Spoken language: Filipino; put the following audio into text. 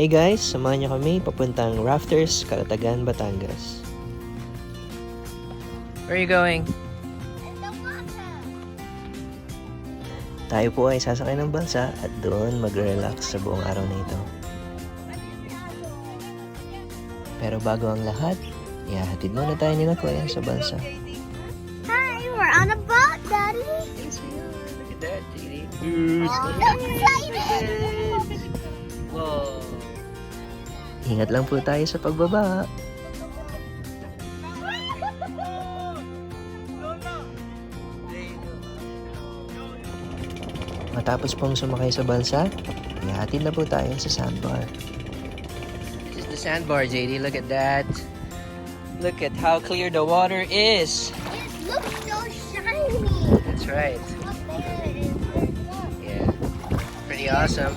Hey guys, samahan niyo kami papuntang Rafters, Calatagan, Batangas. Where are you going? Tayo po ay sasakay ng balsa at doon mag-relax sa buong araw na ito. Pero bago ang lahat, ihahatid muna tayo nila Kuya sa balsa. Hi, we're on a boat, Daddy. Yes, we are. Look at that, JD. Oh, so excited. Whoa. Ingat lang po tayo sa pagbaba. Matapos pong sumakay sa balsa, ihahatid na po tayo sa sandbar. This is the sandbar, JD. Look at that. Look at how clear the water is. It looks so shiny. That's right. Up there it is. Yeah. Pretty awesome.